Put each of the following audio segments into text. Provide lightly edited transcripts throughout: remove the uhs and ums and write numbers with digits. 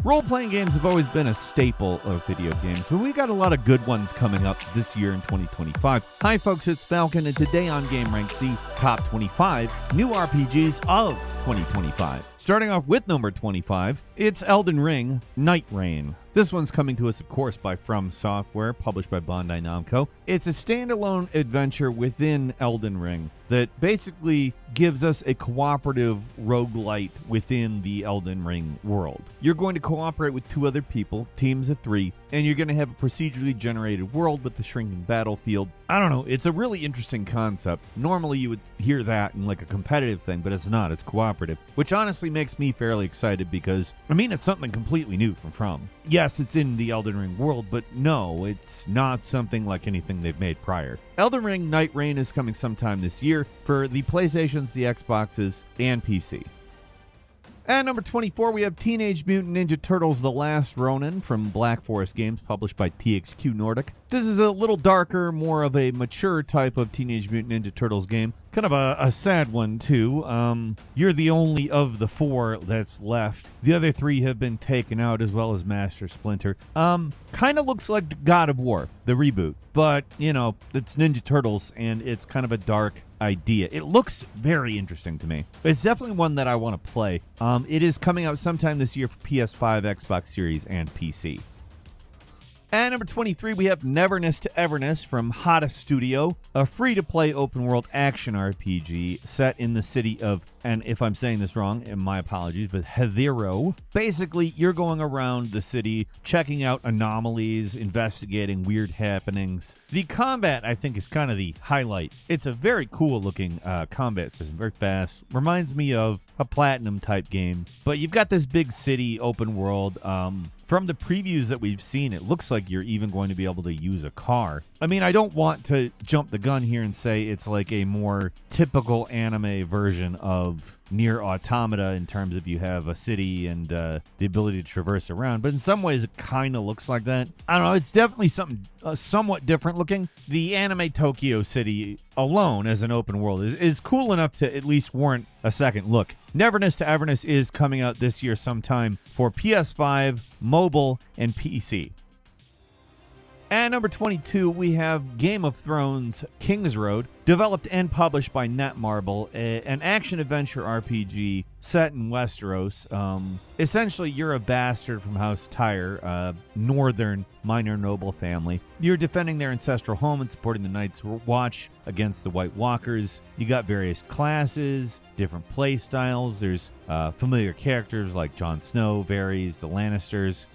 Role-playing games have always been a staple of video games, but we got a lot of good ones coming up this year in 2025. Hi folks, it's Falcon, and today on gameranx, the top 25 new RPGs of 2025. Starting off with number 25, it's Elden Ring, Nightreign. This one's coming to us, of course, by From Software, published by Bandai Namco. It's a standalone adventure within Elden Ring that basically gives us a cooperative roguelite within the Elden Ring world. You're going to cooperate with two other people, teams of 3, and you're going to have a procedurally generated world with the shrinking battlefield. I don't know, it's a really interesting concept. Normally you would hear that in like a competitive thing, but it's not, it's cooperative, which honestly makes me fairly excited because, I mean, it's something completely new from. Yes, it's in the Elden Ring world, but no, it's not something like anything they've made prior. Elden Ring Nightreign is coming sometime this year for the PlayStations, the Xboxes, and PC. At number 24, we have Teenage Mutant Ninja Turtles: The Last Ronin from Black Forest Games, published by THQ Nordic. This is a little darker, more of a mature type of Teenage Mutant Ninja Turtles game. Kind of a sad one, too. You're the only of the 4 that's left. The other 3 have been taken out, as well as Master Splinter. Kind of looks like God of War, the reboot. But, you know, it's Ninja Turtles, and it's kind of a dark idea. It looks very interesting to me. It's definitely one that I want to play. It is coming out sometime this year for PS5, Xbox Series, and PC. At number 23, we have Neverness to Everness from Hada Studio, a free-to-play open-world action RPG set in the city of, and if I'm saying this wrong, and my apologies, but Hethero. Basically, you're going around the city, checking out anomalies, investigating weird happenings. The combat, I think, is kind of the highlight. It's a very cool-looking combat system, very fast. Reminds me of a Platinum-type game. But you've got this big city, open world. From the previews that we've seen, it looks like you're even going to be able to use a car. I mean, I don't want to jump the gun here and say it's like a more typical anime version of Nier Automata in terms of you have a city and the ability to traverse around, but in some ways it kind of looks like that. I don't know, it's definitely something somewhat different looking. The anime Tokyo city alone as an open world is cool enough to at least warrant a second look. Neverness to Everness is coming out this year sometime for PS5, mobile, and PC. At number 22, we have Game of Thrones Kingsroad, developed and published by Netmarble, an action-adventure RPG set in Westeros. Essentially, you're a bastard from House Tyre, a northern minor noble family. You're defending their ancestral home and supporting the Night's Watch against the White Walkers. You got various classes, different play styles. There's familiar characters like Jon Snow, Varys, the Lannisters.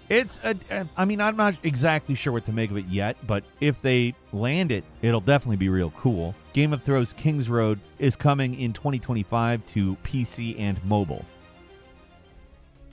I mean, I'm not exactly sure what to make of it yet, but if they land it, it'll definitely be real cool. Game of Thrones Kingsroad is coming in 2025 to PC and mobile.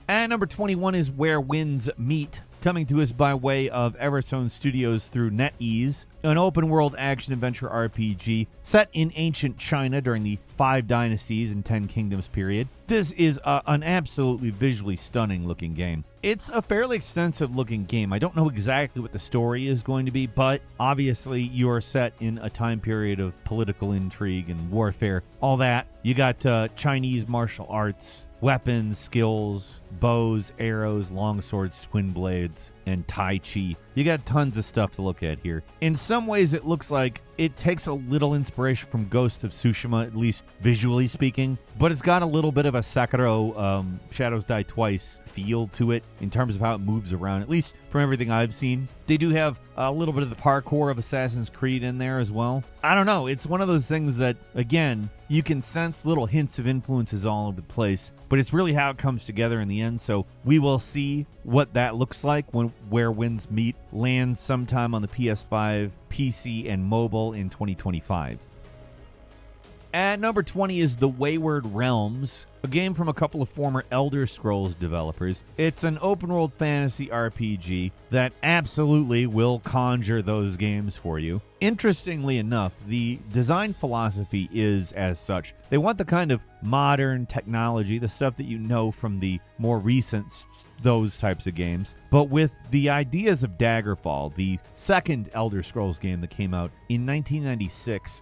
And number 21 is Where Winds Meet, coming to us by way of Everstone Studios through NetEase, an open-world action-adventure RPG set in ancient China during the 5 Dynasties and 10 Kingdoms period. This is an absolutely visually stunning-looking game. It's a fairly extensive-looking game. I don't know exactly what the story is going to be, but obviously you are set in a time period of political intrigue and warfare. All that. You got Chinese martial arts, weapons, skills, bows, arrows, long swords, twin blades, and Tai Chi. You got tons of stuff to look at here. In some ways, it looks like it takes a little inspiration from Ghost of Tsushima, at least visually speaking, but it's got a little bit of a Sekiro, Shadows Die Twice feel to it in terms of how it moves around, at least from everything I've seen. They do have a little bit of the parkour of Assassin's Creed in there as well. I don't know. It's one of those things that, again, you can sense little hints of influences all over the place, but it's really how it comes together in the end. So we will see what that looks like when Where Winds Meet lands sometime on the PS5, PC, and mobile in 2025. At number 20 is The Wayward Realms, a game from a couple of former Elder Scrolls developers. It's an open-world fantasy RPG that absolutely will conjure those games for you. Interestingly enough, the design philosophy is as such. They want the kind of modern technology, the stuff that you know from the more recent those types of games, but with the ideas of Daggerfall, the second Elder Scrolls game that came out in 1996.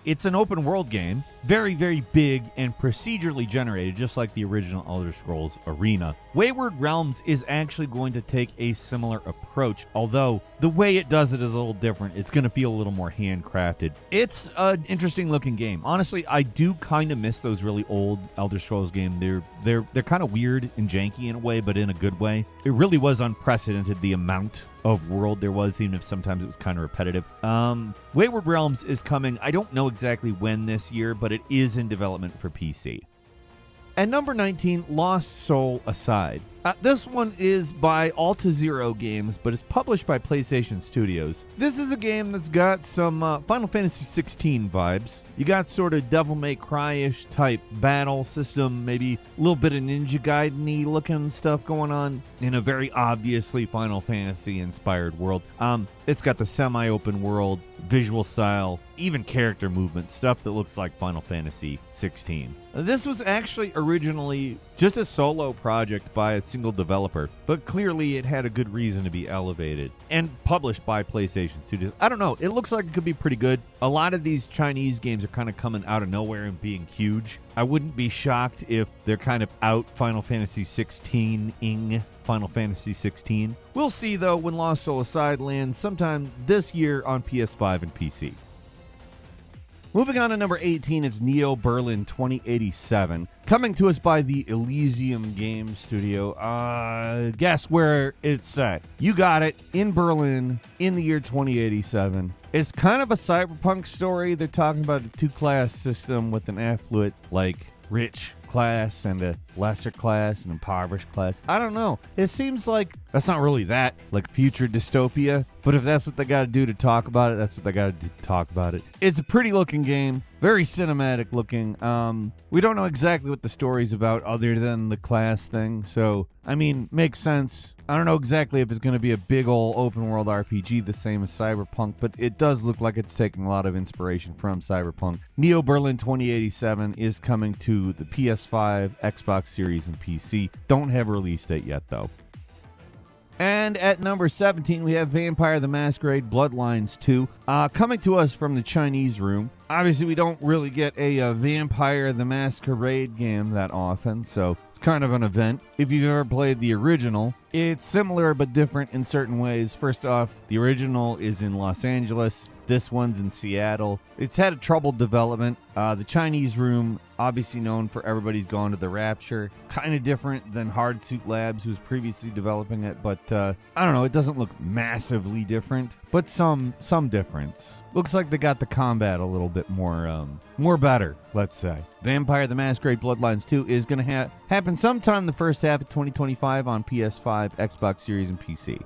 It's an open world game, very, very big and procedurally generated, just like the original Elder Scrolls Arena. Wayward Realms is actually going to take a similar approach, although the way it does it is a little different. It's going to feel a little more handcrafted. It's an interesting looking game. Honestly, I do kind of miss those really old Elder Scrolls games. They're kind of weird and janky in a way, but in a good way. It really was unprecedented, the amount of world there was, even if sometimes it was kind of repetitive. Wayward Realms is coming, I don't know exactly when this year, but it is in development for PC. At number 19, Lost Soul Aside. This one is by Altazero Games, but it's published by PlayStation Studios. This is a game that's got some Final Fantasy 16 vibes. You got sort of Devil May Cry-ish type battle system, maybe a little bit of Ninja Gaiden-y looking stuff going on in a very obviously Final Fantasy-inspired world. It's got the semi-open world, visual style, even character movement, stuff that looks like Final Fantasy 16. This was actually originally just a solo project by a single developer, but clearly it had a good reason to be elevated and published by PlayStation Studios. I don't know, it looks like it could be pretty good. A lot of these Chinese games are kind of coming out of nowhere and being huge. I wouldn't be shocked if they're kind of out Final Fantasy 16-ing Final Fantasy 16. We'll see though when Lost Soul Aside lands sometime this year on PS5 and PC. Moving on to number 18, it's Neo Berlin 2087, coming to us by the Elysium Game Studio. Guess where it's set? You got it, in Berlin, in the year 2087. It's kind of a cyberpunk story. They're talking about the two-class system with an affluent, rich class and a lesser class and impoverished class. I don't know. It seems like that's not really that future dystopia, but if that's what they got to do to talk about it, that's what they got to talk about it. It's a pretty looking game, very cinematic looking. We don't know exactly what the story's about other than the class thing, so I mean, makes sense. I don't know exactly if it's going to be a big old open world RPG the same as Cyberpunk, but it does look like it's taking a lot of inspiration from Cyberpunk. Neo Berlin 2087 is coming to the PS5, Xbox Series, and PC. Don't have a release date yet, though. And at number 17, we have Vampire the Masquerade Bloodlines 2, coming to us from the Chinese room. Obviously, we don't really get a Vampire the Masquerade game that often, so it's kind of an event. If you've ever played the original, it's similar but different in certain ways. First off, the original is in Los Angeles. This one's in Seattle. It's had a troubled development. The Chinese room, obviously known for Everybody's Gone to the Rapture. Kind of different than Hardsuit Labs, who was previously developing it. But I don't know, it doesn't look massively different, but some difference. Looks like they got the combat a little bit more better, let's say. Vampire the Masquerade Bloodlines 2 is going to happen sometime the first half of 2025 on PS5, Xbox Series, and PC.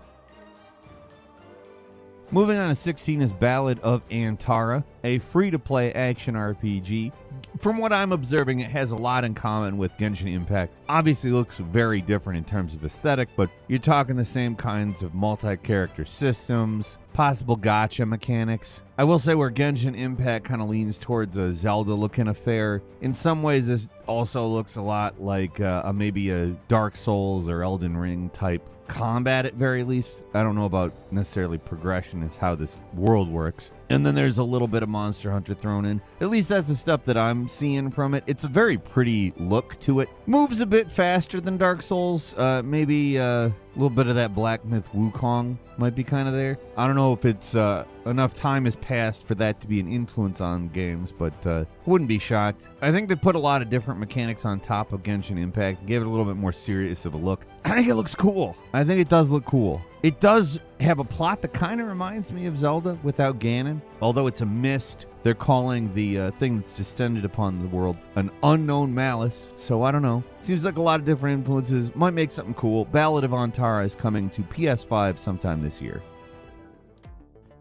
Moving on to 16 is Ballad of Antara, a free-to-play action RPG. From what I'm observing, it has a lot in common with Genshin Impact. Obviously looks very different in terms of aesthetic, but you're talking the same kinds of multi-character systems, possible gacha mechanics. I will say where Genshin Impact kind of leans towards a Zelda-looking affair, in some ways this also looks a lot like maybe a Dark Souls or Elden Ring type combat at very least. I don't know about necessarily progression as how this world works. And then there's a little bit of Monster Hunter thrown in. At least that's the stuff that I'm seeing from it. It's a very pretty look to it. Moves a bit faster than Dark Souls. Maybe a little bit of that Black Myth Wukong might be kind of there. I don't know if it's enough time has passed for that to be an influence on games, but wouldn't be shocked. I think they put a lot of different mechanics on top of Genshin Impact and gave it a little bit more serious of a look. I think it looks cool. I think it does look cool. It does have a plot that kind of reminds me of Zelda without Ganon. Although it's a mist, they're calling the thing that's descended upon the world an unknown malice. So I don't know. Seems like a lot of different influences. Might make something cool. Ballad of Antara is coming to PS5 sometime this year.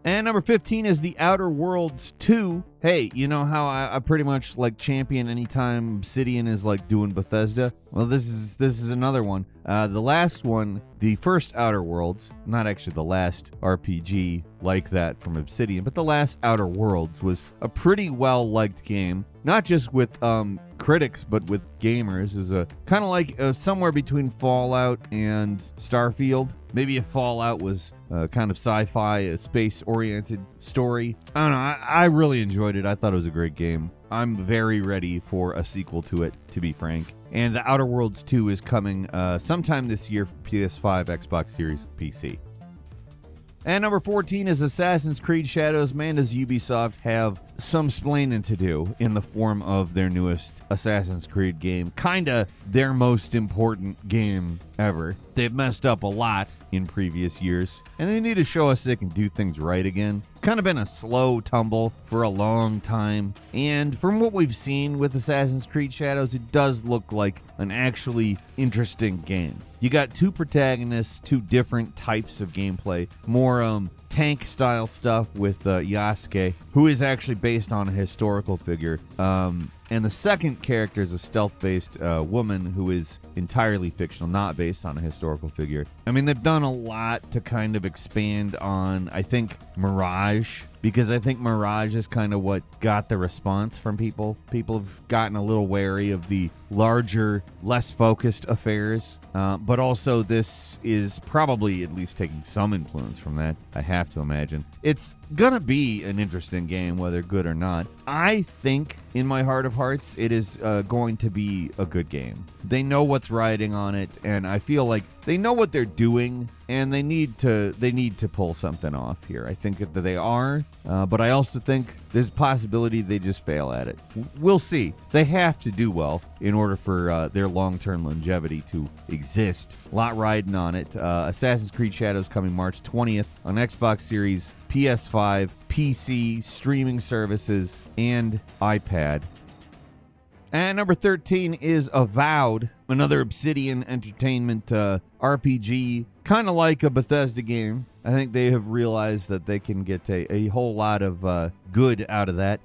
And number 15 is The Outer Worlds 2, Hey, you know how I pretty much like champion anytime Obsidian is like doing Bethesda? Well, this is another one. The last one, the first Outer Worlds, not actually the last RPG like that from Obsidian, but the last Outer Worlds was a pretty well-liked game. Not just with critics, but with gamers. It was a kind of like somewhere between Fallout and Starfield. Maybe if Fallout was kind of sci-fi, a space-oriented story. I don't know. I really enjoyed it. I thought it was a great game. I'm very ready for a sequel to it, to be frank. And The Outer Worlds 2 is coming sometime this year for PS5, Xbox Series, PC. And number 14 is Assassin's Creed Shadows. Man, does Ubisoft have some splaining to do in the form of their newest Assassin's Creed game. Kinda their most important game ever. They've messed up a lot in previous years, and they need to show us they can do things right again. Kind of been a slow tumble for a long time, and from what we've seen with Assassin's Creed Shadows, it does look like an actually interesting game. You got two protagonists, two different types of gameplay, more tank style stuff with Yasuke, who is actually based on a historical figure. And the second character is a stealth-based woman who is entirely fictional, not based on a historical figure. I mean, they've done a lot to kind of expand on, I think, Mirage, because I think Mirage is kind of what got the response from people. People have gotten a little wary of the larger, less focused affairs, but also this is probably at least taking some influence from that, I have to imagine. It's gonna be an interesting game, whether good or not. I think, in my heart of hearts, it is going to be a good game. They know what's riding on it, and I feel like they know what they're doing, and they need to pull something off here. I think that they are, but I also think there's a possibility they just fail at it. We'll see. They have to do well in order for their long-term longevity to exist. A lot riding on it. Assassin's Creed Shadows coming March 20th on Xbox Series, PS5, PC, streaming services, and iPad. And number 13 is Avowed, another Obsidian Entertainment RPG, kind of like a Bethesda game. I think they have realized that they can get a whole lot of good out of that.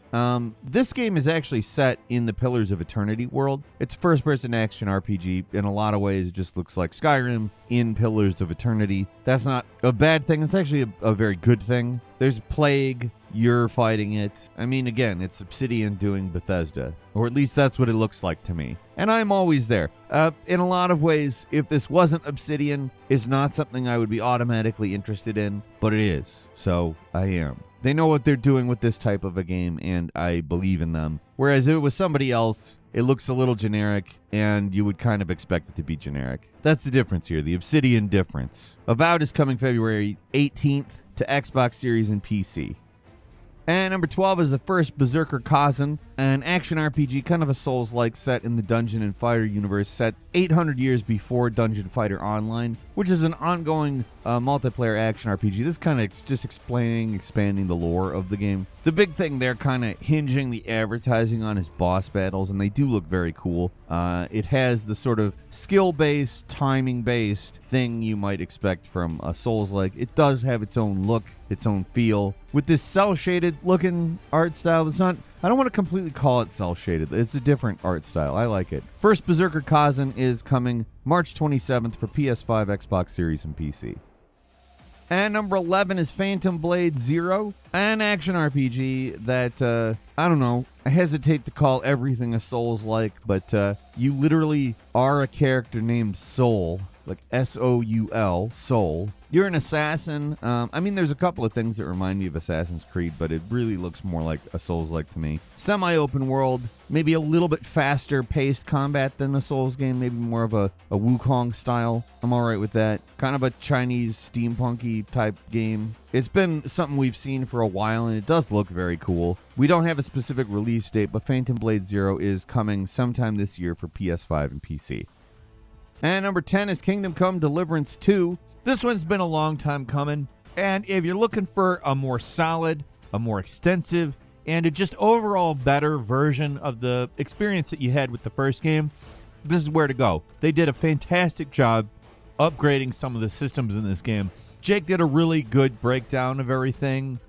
This game is actually set in the Pillars of Eternity world. It's a first-person action RPG. In a lot of ways, it just looks like Skyrim in Pillars of Eternity. That's not a bad thing. It's actually a very good thing. There's a plague. You're fighting it. I mean, again, it's Obsidian doing Bethesda, or at least that's what it looks like to me. And I'm always there. In a lot of ways, if this wasn't Obsidian, it's not something I would be automatically interested in, but it is. So I am. They know what they're doing with this type of a game, and I believe in them. Whereas if it was somebody else, it looks a little generic, and you would kind of expect it to be generic. That's the difference here, the Obsidian difference. Avowed is coming February 18th to Xbox Series and PC. And number 12 is the first Berserker Khazan, an action RPG, kind of a Souls-like set in the Dungeon and Fighter universe, set 800 years before Dungeon Fighter Online, which is an ongoing multiplayer action RPG. This kind of just expanding the lore of the game. The big thing, they're kind of hinging the advertising on his boss battles, and they do look very cool. It has the sort of skill-based, timing-based thing you might expect from a Souls-like. It does have its own look, its own feel. With this cel-shaded looking art style, it's not... I don't want to completely call it cel-shaded. It's a different art style. I like it. First Berserker Khazan is coming March 27th for PS5, Xbox Series, and PC. And number 11 is Phantom Blade Zero, an action RPG that, I don't know, I hesitate to call everything a Souls-like, but you literally are a character named Soul, like S-O-U-L, Soul. You're an assassin. I mean, there's a couple of things that remind me of Assassin's Creed, but it really looks more like a Souls-like to me. Semi-open world, maybe a little bit faster paced combat than a Souls game, maybe more of a WUCHANG style. I'm all right with that. Kind of a Chinese steampunky type game. It's been something we've seen for a while, and it does look very cool. We don't have a specific release date, but Phantom Blade Zero is coming sometime this year for PS5 and PC. And number 10 is Kingdom Come Deliverance 2. This one's been a long time coming, and if you're looking for a more solid, a more extensive, and a just overall better version of the experience that you had with the first game, this is where to go. They did a fantastic job upgrading some of the systems in this game. Jake did a really good breakdown of everything.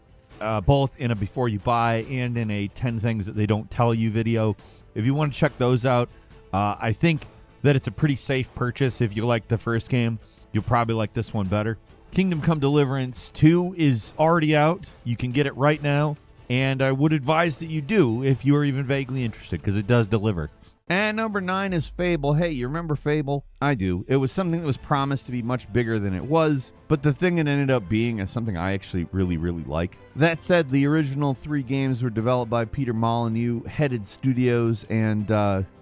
both in a before you buy and in a 10 things that they don't tell you video. If you want to check those out, I think that it's a pretty safe purchase. If you like the first game, you'll probably like this one better. Kingdom Come Deliverance 2 is already out. You can get it right now, and I would advise that you do if you are even vaguely interested, because it does deliver. And number 9 is Fable. Hey, you remember Fable? I do. It was something that was promised to be much bigger than it was, but the thing it ended up being is something I actually really, really like. That said, the original 3 games were developed by Peter Molyneux-headed studios, and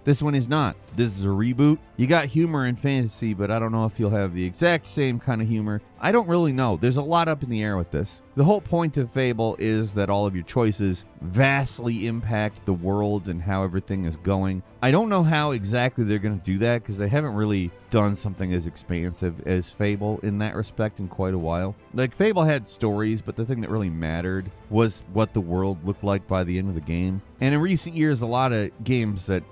this one is not. This is a reboot. You got humor and fantasy, but I don't know if you'll have the exact same kind of humor. I don't really know. There's a lot up in the air with this. The whole point of Fable is that all of your choices vastly impact the world and how everything is going. I don't know how exactly they're going to do that, because they haven't really done something as expansive as Fable in that respect in quite a while. Like, Fable had stories, but the thing that really mattered was what the world looked like by the end of the game. And in recent years, a lot of games that,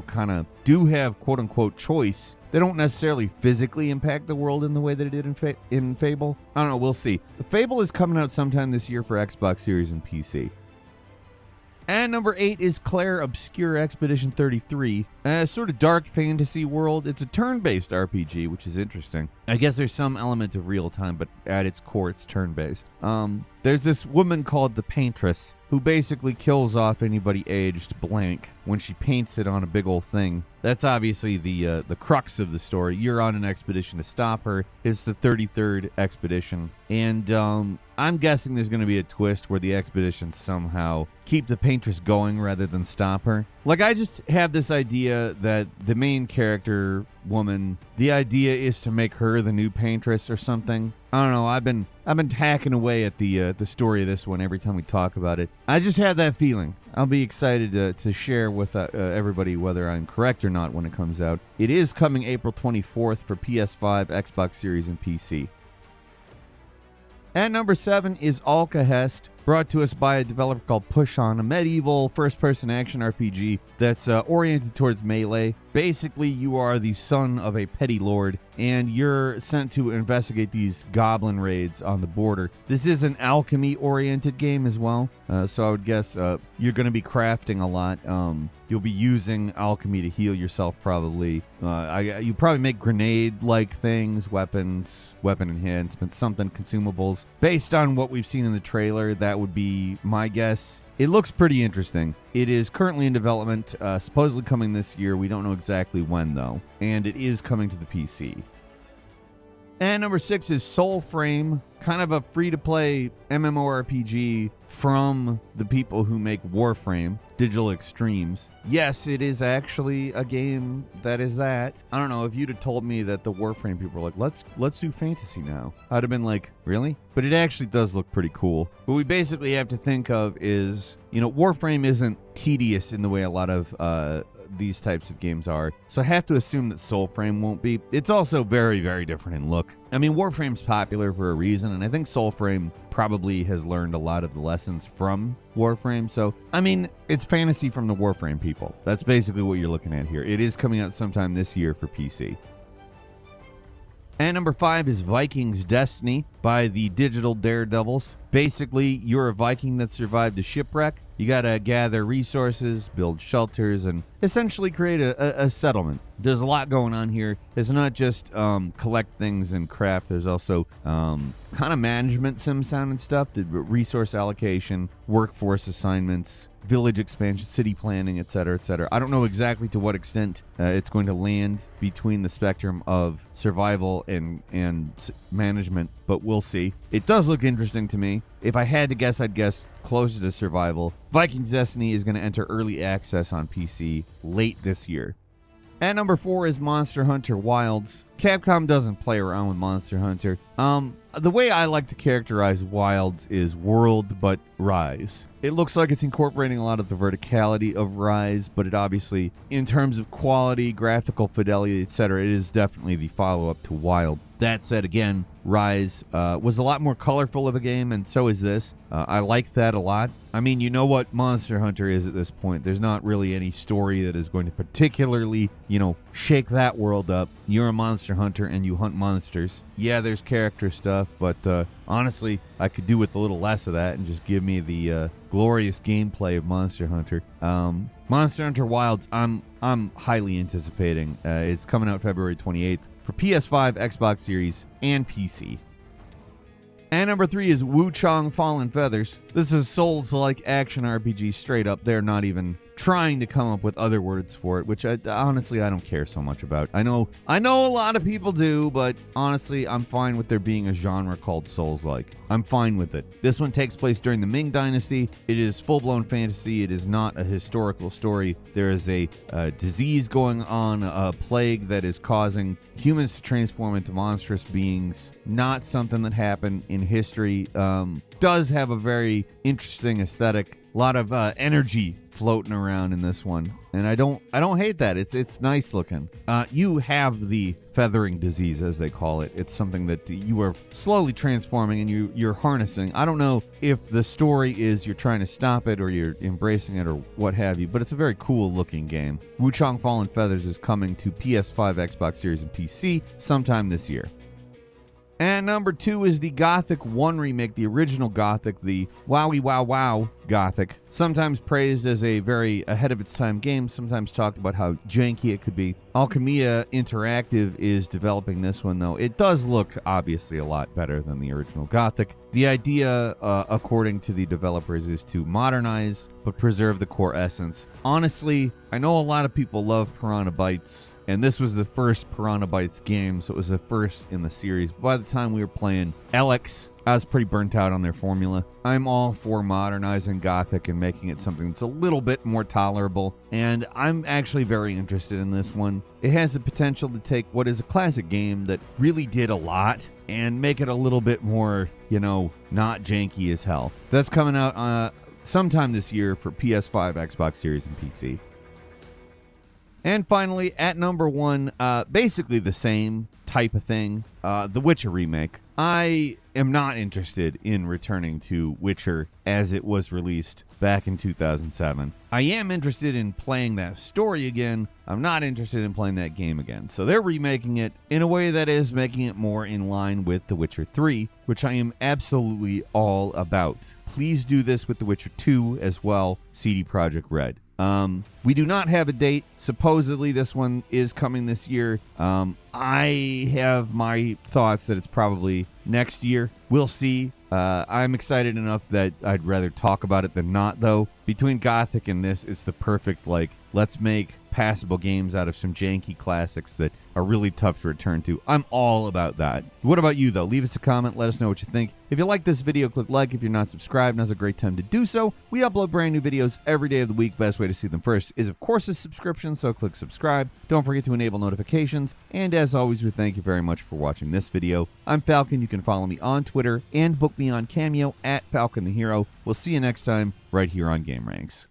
kind of do have quote-unquote choice, they don't necessarily physically impact the world in the way that it did in Fable. I don't know, we'll see. Fable is coming out sometime this year for Xbox Series and PC. And number 8 is Clair Obscur Expedition 33. A sort of dark fantasy world. It's a turn-based RPG, which is interesting. I guess there's some element of real time, but at its core, it's turn-based. There's this woman called the Paintress who basically kills off anybody aged blank when she paints it on a big old thing. That's obviously the crux of the story. You're on an expedition to stop her. It's the 33rd expedition. And I'm guessing there's going to be a twist where the expedition somehow keep the Paintress going rather than stop her. Like, I just have this idea that the main character woman, the idea is to make her the new Paintress or something. I don't know. I've been hacking away at the story of this one every time we talk about it. I just have that feeling. I'll be excited to share with everybody whether I'm correct or not when it comes out. It is coming April 24th for PS5, Xbox Series, and PC. And number 7 is Alkahest, brought to us by a developer called Push On, a medieval first-person action RPG that's oriented towards melee. Basically, you are the son of a petty lord, and you're sent to investigate these goblin raids on the border. This is an alchemy-oriented game as well, so I would guess you're going to be crafting a lot. You'll be using alchemy to heal yourself, probably. You probably make grenade-like things, weapons, weapon enhancements, something, consumables. Based on what we've seen in the trailer, that would be my guess. It looks pretty interesting. It is currently in development, supposedly coming this year. We don't know exactly when, though. And it is coming to the PC. And number 6 is Soulframe, kind of a free-to-play MMORPG from the people who make Warframe, Digital Extremes. Yes, it is actually a game that is that. I don't know, if you'd have told me that the Warframe people were like, let's do fantasy now, I'd have been like, really? But it actually does look pretty cool. What we basically have to think of is, Warframe isn't tedious in the way a lot of these types of games are, so I have to assume that Soulframe won't be. It's also very, very different in look. I mean, Warframe's popular for a reason, and I think Soulframe probably has learned a lot of the lessons from Warframe. So, I mean, it's fantasy from the Warframe people. That's basically what you're looking at here. It is coming out sometime this year for PC. And number 5 is Vikings Destiny by the Digital Daredevils. Basically, you're a Viking that survived a shipwreck. You gotta gather resources, build shelters, and essentially create a settlement. There's a lot going on here. It's not just collect things and craft. There's also kind of management sim sound and stuff, the resource allocation, workforce assignments, village expansion, city planning, etc., etc. I don't know exactly to what extent it's going to land between the spectrum of survival and management, but we'll see. It does look interesting to me. If I had to guess, I'd guess closer to survival. Vikings Destiny is going to enter early access on PC late this year. And number 4 is Monster Hunter Wilds. Capcom doesn't play around with Monster Hunter. The way I like to characterize Wilds is world but Rise. It looks like it's incorporating a lot of the verticality of Rise, but it obviously, in terms of quality, graphical fidelity, etc., it is definitely the follow-up to Wild. That said, again, Rise was a lot more colorful of a game, and so is this. I like that a lot. I mean, you know what Monster Hunter is at this point. There's not really any story that is going to particularly, shake that world up. You're a monster hunter and you hunt monsters. Yeah, there's character stuff, but honestly, I could do with a little less of that and just give me the glorious gameplay of Monster Hunter. Monster Hunter Wilds, I'm highly anticipating. It's coming out February 28th for PS5, Xbox Series, and PC. And number 3 is WUCHANG Fallen Feathers. This is Souls-like action RPG straight up. They're not even trying to come up with other words for it, which honestly I don't care so much about. I know a lot of people do, but honestly I'm fine with there being a genre called Souls-like. I'm fine with it. This one takes place during the Ming Dynasty. It is full-blown fantasy. It is not a historical story. There is a disease going on, a plague that is causing humans to transform into monstrous beings. Not something that happened in history. Does have a very interesting aesthetic. A lot of energy floating around in this one, and I don't hate that. It's nice looking. You have the feathering disease, as they call it. It's something that you are slowly transforming and you're harnessing. I don't know if the story is you're trying to stop it or you're embracing it or what have you, but it's a very cool looking game. WUCHANG Fallen Feathers is coming to PS5, Xbox Series, and PC sometime this year. And number 2 is the Gothic 1 remake, the original Gothic, the wowie wow wow Gothic. Sometimes praised as a very ahead of its time game, sometimes talked about how janky it could be. Alchemia Interactive is developing this one, though. It does look obviously a lot better than the original Gothic. The idea, according to the developers, is to modernize but preserve the core essence. Honestly, I know a lot of people love Piranha Bytes, and this was the first Piranha Bytes game, so it was the first in the series. By the time we were playing Alex, I was pretty burnt out on their formula. I'm all for modernizing Gothic and making it something that's a little bit more tolerable, and I'm actually very interested in this one. It has the potential to take what is a classic game that really did a lot and make it a little bit more, not janky as hell. That's coming out sometime this year for PS5, Xbox Series, and PC. And finally, at number 1, basically the same type of thing, the Witcher Remake. I am not interested in returning to Witcher as it was released back in 2007. I am interested in playing that story again. I'm not interested in playing that game again. So they're remaking it in a way that is making it more in line with The Witcher 3, which I am absolutely all about. Please do this with The Witcher 2 as well, CD Projekt Red. We do not have a date. Supposedly this one is coming this year. I have my thoughts that it's probably next year. We'll see. I'm excited enough that I'd rather talk about it than not, though. Between Gothic and this, it's the perfect, let's make passable games out of some janky classics that are really tough to return to. I'm all about that. What about you, though? Leave us a comment. Let us know what you think. If you like this video, click like. If you're not subscribed, now's a great time to do so. We upload brand new videos every day of the week. Best way to see them first is, of course, a subscription, so click subscribe. Don't forget to enable notifications. And as always, we thank you very much for watching this video. I'm Falcon. You can follow me on Twitter and book me on Cameo at Falcon the Hero. We'll see you next time right here on gameranx.